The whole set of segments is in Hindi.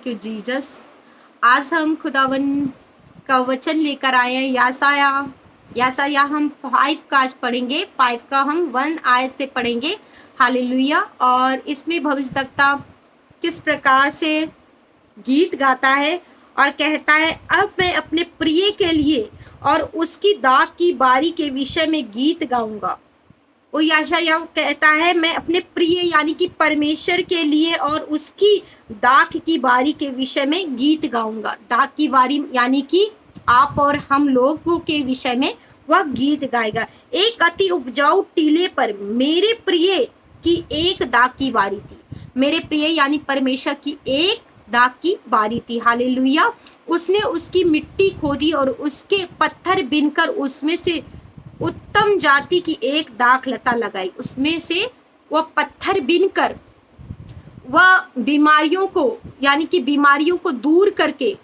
Thank you Jesus. आज हम खुदावन का वचन लेकर आए हैं। यासाया हम 5 का आज पढ़ेंगे। 5 का हम 1 आयत से पढ़ेंगे। हालेलुया। और इसमें भविष्यवक्ता किस प्रकार से गीत गाता है और कहता है, अब मैं अपने प्रिय के लिए और उसकी दाग की बारी के विषय में गीत गाऊंगा। वो याशाया कहता है, मैं अपने प्रिय यानी कि परमेश्वर के लिए और उसकी दाख की बारी के विषय में गीत गाऊंगा। दाख की बारी यानी कि आप और हम लोगों के विषय में वह गीत गाएगा। एक अति उपजाऊ टीले पर मेरे प्रिय की एक दाख की बारी थी। मेरे प्रिय यानी परमेश्वर की एक दाग की बारी थी। हालेलुया। उसने उसकी मिट्टी खोदी और उसके पत्थर बिनकर उसमें से उत्तम जाति की एक दाख लता लगाई। उसमें से वह पत्थर बिनकर वह बीमारियों को यानी कि बीमारियों को दूर करके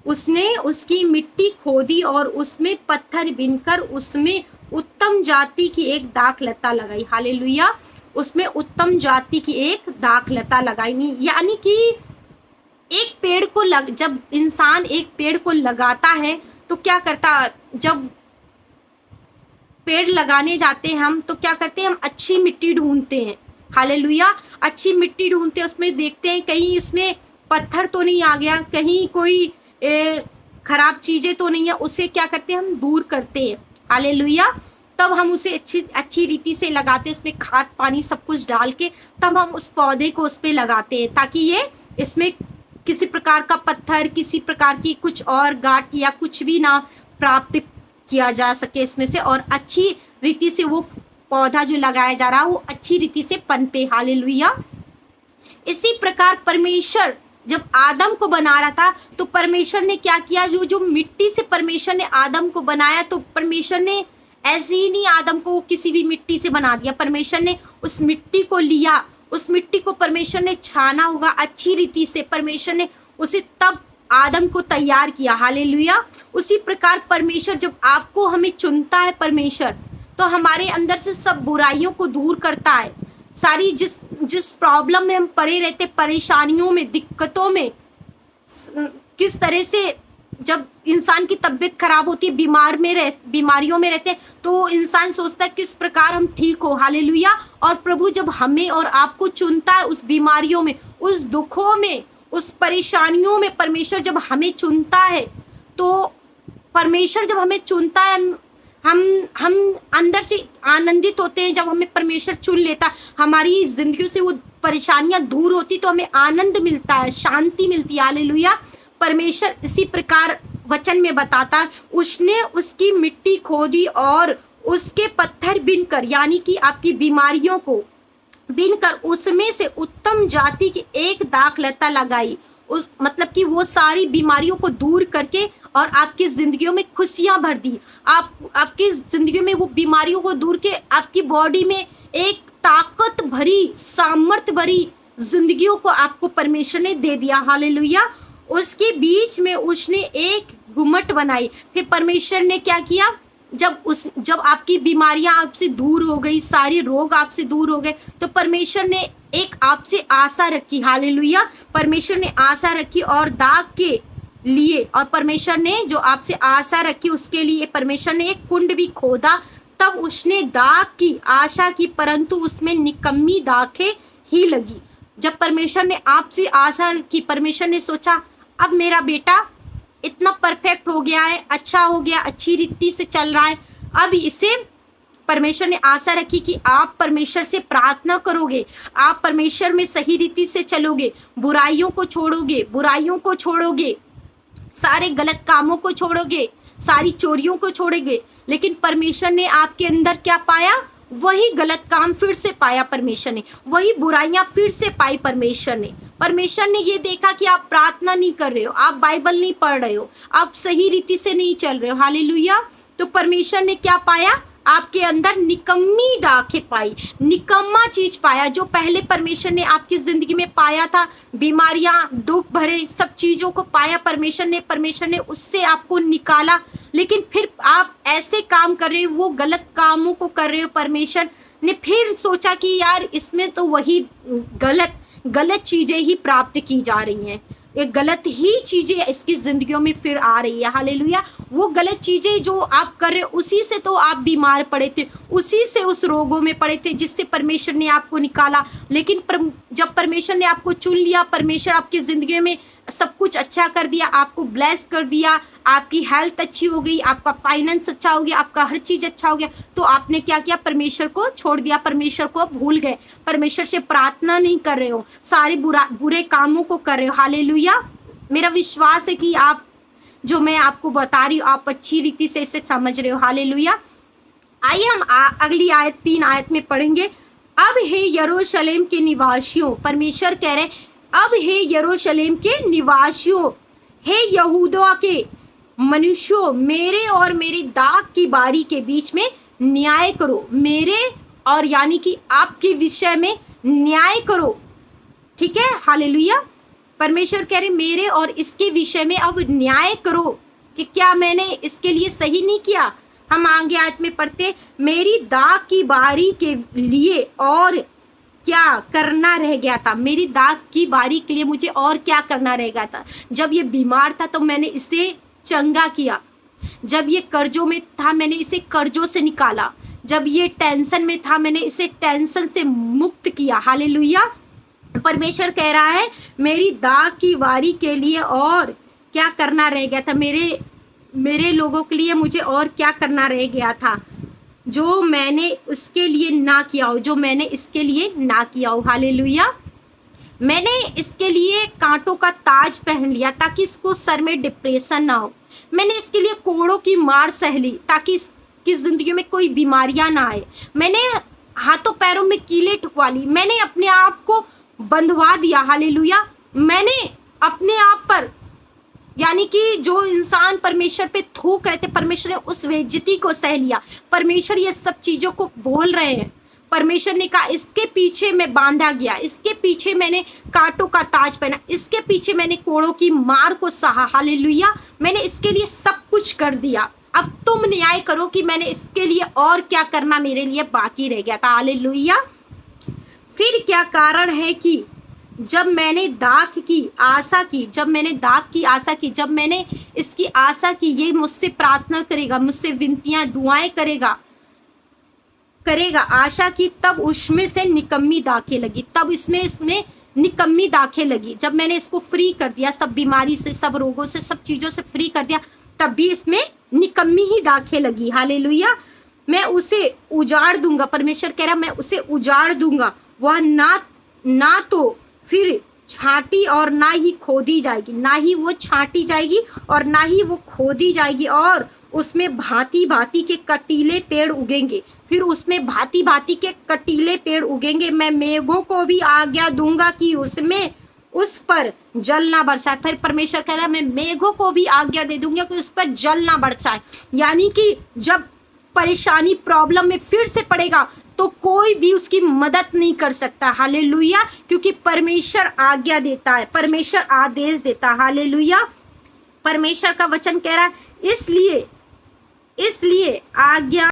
उसने उसकी मिट्टी खोदी और उसमें पत्थर बिनकर उसमें उत्तम जाति की एक दाख लता लगाई। हालेलुया। उसमें उत्तम जाति की एक दाख लता लगाई यानी कि एक पेड़ को जब इंसान एक पेड़ को लगाता है तो क्या करता, जब पेड़ लगाने जाते हैं हम तो क्या करते हैं, हम अच्छी मिट्टी ढूंढते हैं। हालेलुया। अच्छी मिट्टी ढूंढते हैं, उसमें देखते हैं कहीं इसमें पत्थर तो नहीं आ गया, कहीं कोई खराब चीजें तो नहीं है, उसे क्या करते हैं, हम दूर करते हैं। हालेलुया। तब हम उसे अच्छी रीति से लगाते हैं, उसमें खाद पानी सब कुछ डाल के तब हम उस पौधे को उस पे लगाते हैं, ताकि ये इसमें किसी प्रकार का पत्थर, किसी प्रकार की कुछ और गांठ या कुछ भी ना प्राप्त किया जा सके इसमें से, और अच्छी रीति से वो पौधा जो लगाया जा रहा है वो अच्छी रीति से पनपे। हालेलुया। इसी प्रकार परमेश्वर जब आदम को बना रहा था तो परमेश्वर ने क्या किया, जो मिट्टी से परमेश्वर ने आदम को बनाया, तो परमेश्वर ने ऐसे ही नहीं आदम को किसी भी मिट्टी से बना दिया। परमेश्वर ने उस मिट्टी को लिया, उस मिट्टी को परमेश्वर ने छाना होगा अच्छी रीति से, परमेश्वर ने उसे तब आदम को तैयार किया। हालेलुया। उसी प्रकार परमेश्वर जब आपको हमें चुनता है परमेश्वर, तो हमारे अंदर से सब बुराइयों को दूर करता है। सारी जिस प्रॉब्लम में हम पड़े रहते, परेशानियों में, दिक्कतों में, किस तरह से जब इंसान की तबीयत खराब होती है, बीमारियों में रहते हैं, तो इंसान सोचता है किस प्रकार हम ठीक हो। हालेलुया। और प्रभु जब हमें और आपको चुनता है उस बीमारियों में, उस दुखों में, उस परेशानियों में, परमेश्वर जब हमें चुनता है, तो परमेश्वर जब हमें चुनता है हम अंदर से आनंदित होते हैं। जब हमें परमेश्वर चुन लेता, हमारी जिंदगी से वो परेशानियां दूर होती, तो हमें आनंद मिलता है, शांति मिलती है। हालेलुया। परमेश्वर इसी प्रकार वचन में बताता है, उसने उसकी मिट्टी खोदी और उसके पत्थर बिनकर यानी कि आपकी बीमारियों को बिनकर उसमें से उत्तम जाति की एक दाख लता लगाई। उस मतलब कि वो सारी बीमारियों को दूर करके और आपकी जिंदगियों में खुशियां भर दी। आपकी जिंदगी में वो बीमारियों को दूर के आपकी बॉडी में एक ताकत भरी, सामर्थ भरी जिंदगियों को आपको परमेश्वर ने दे दिया। हालेलुया। उसके बीच में उसने एक गुम्मट बनाई। फिर परमेश्वर ने क्या किया, जब आपकी बीमारियां आपसे दूर हो गई, सारे रोग आपसे दूर हो गए, तो परमेश्वर ने एक आपसे आशा रखी। हालेलुया। परमेश्वर ने आशा रखी और दाग के लिए, और परमेश्वर ने जो आपसे आशा रखी उसके लिए परमेश्वर ने एक कुंड भी खोदा। तब उसने दाग की आशा की, परंतु उसमें निकम्मी दाखें ही लगी। जब परमेश्वर ने आपसे आशा की, परमेश्वर ने सोचा अब मेरा बेटा इतना परफेक्ट हो गया है, अच्छा हो गया, अच्छी रीति से चल रहा है, अब इसे परमेश्वर ने आशा रखी कि आप परमेश्वर से प्रार्थना करोगे, आप परमेश्वर में सही रीति से चलोगे, बुराइयों को छोड़ोगे, सारे गलत कामों को छोड़ोगे, सारी चोरियों को छोड़ोगे। लेकिन परमेश्वर ने आपके अंदर क्या पाया, वही गलत काम फिर से पाया परमेश्वर ने, वही बुराइयां फिर से पाई परमेश्वर ने ये देखा कि आप प्रार्थना नहीं कर रहे हो, आप बाइबल नहीं पढ़ रहे हो, आप सही रीति से नहीं चल रहे हो। हालेलुया। तो परमेश्वर ने क्या पाया, आपके अंदर निकम्मी दाखें पाई, निकम्मा चीज पाया। जो पहले परमेश्वर ने आपकी जिंदगी में पाया था, बीमारियां, दुख भरे सब चीजों को पाया परमेश्वर ने उससे आपको निकाला। लेकिन फिर आप ऐसे काम कर रहे हो, वो गलत कामों को कर रहे हो, परमेश्वर ने फिर सोचा कि यार इसमें तो वही गलत चीजें ही प्राप्त की जा रही हैं। एक गलत ही चीजें इसकी जिंदगियों में फिर आ रही है। हालेलुया। वो गलत चीजें जो आप कर रहे हो, उसी से तो आप बीमार पड़े थे, उसी से उस रोगों में पड़े थे जिससे परमेश्वर ने आपको निकाला। लेकिन जब परमेश्वर ने आपको चुन लिया, परमेश्वर आपकी जिंदगी में सब कुछ अच्छा कर दिया, आपको ब्लेस कर दिया, आपकी हेल्थ अच्छी हो गई, आपका फाइनेंस अच्छा हो गया, आपका हर चीज अच्छा हो गया, तो आपने क्या किया? परमेश्वर को छोड़ दिया, परमेश्वर को भूल गए, परमेश्वर से प्रार्थना नहीं कर रहे हो, सारे बुरे कामों को कर रहे हो। हालेलुया। मेरा विश्वास है कि आप जो मैं आपको बता रही हूँ आप अच्छी रीति से इसे समझ रहे हो। हालेलुया। आइए हम अगली आयत 3 आयत में पढ़ेंगे। अब हे यरूशलेम के निवासियों, परमेश्वर कह रहे अब हे यरूशलेम के निवासियों, हे यहूदा के मनुष्यों, मेरे और मेरी दाग की बारी के बीच में न्याय करो। मेरे और यानी कि आपके विषय में न्याय करो। ठीक है। हालेलुया। परमेश्वर कह रहे मेरे और इसके विषय में अब न्याय करो कि क्या मैंने इसके लिए सही नहीं किया। हम आगे आयत में पढ़ते, मेरी दाग की बारी के लिए और क्या करना रह गया था। मेरी दाग की बारी के लिए मुझे और क्या करना रह गया था। जब ये बीमार था तो मैंने इसे चंगा किया, जब ये कर्जों में था मैंने इसे कर्जों से निकाला, जब ये टेंशन में था मैंने इसे टेंशन से मुक्त किया। हालेलुया। परमेश्वर कह रहा है मेरी दाग की बारी के लिए और क्या करना रह गया था, मेरे लोगों के लिए मुझे और क्या करना रह गया था जो मैंने उसके लिए ना किया हो, जो मैंने इसके लिए ना किया हो। हालेलुया। मैंने इसके लिए कांटों का ताज पहन लिया ताकि इसको सर में डिप्रेशन ना हो। मैंने इसके लिए कोड़ों की मार सह ली ताकि इसकी जिंदगी में कोई बीमारियां ना आए। मैंने हाथों पैरों में कीले ठुकवा ली। मैंने अपने आप को बंधवा दिया। हालेलुया। मैंने अपने आप पर यानी कि जो इंसान परमेश्वर पे थूक रहे थे, परमेश्वर ने उस बेइज्जती को सह लिया। परमेश्वर ये सब चीजों को बोल रहे हैं। परमेश्वर ने कहा इसके पीछे मैं बांधा गया, इसके पीछे मैंने कांटों का ताज पहना, इसके पीछे मैंने कोड़ों की मार को सहा। हालेलुया। मैंने इसके लिए सब कुछ कर दिया। अब तुम न्याय करो कि मैंने इसके लिए और क्या करना मेरे लिए बाकी रह गया था। हालेलुया। फिर क्या कारण है कि जब मैंने दाग की आशा की, जब मैंने इसकी आशा की, ये मुझसे प्रार्थना करेगा, मुझसे विनतियां दुआएं करेगा, आशा की, तब उसमें से निकम्मी दाखें लगी, तब इसमें निकम्मी दाखें लगी। जब मैंने इसको फ्री कर दिया, सब बीमारी से, सब रोगों से, सब चीजों से फ्री कर दिया, तब भी इसमें निकम्मी ही दाखें लगी। हालेलुया। मैं उसे उजाड़ दूंगा, परमेश्वर कह रहा मैं उसे उजाड़ दूंगा, वह ना तो फिर छाटी और ना ही खोदी जाएगी, ना ही वो छाटी जाएगी और ना ही वो खोदी जाएगी, और उसमें भांति भांति के कटीले पेड़ उगेंगे। फिर उसमें भांति भांति के कटीले पेड़ उगेंगे। मैं मेघों को भी आज्ञा दूंगा कि उस पर जल ना बरसाए। फिर परमेश्वर कह रहा है मैं मेघों को भी आज्ञा दे दूंगा कि उस पर जल ना बरसाए। यानी कि जब परेशानी प्रॉब्लम में फिर से पड़ेगा तो कोई भी उसकी मदद नहीं कर सकता। हालेलुया। क्योंकि परमेश्वर आज्ञा देता है, परमेश्वर आदेश देता है। हालेलुया। परमेश्वर का वचन कह रहा है इसलिए आज्ञा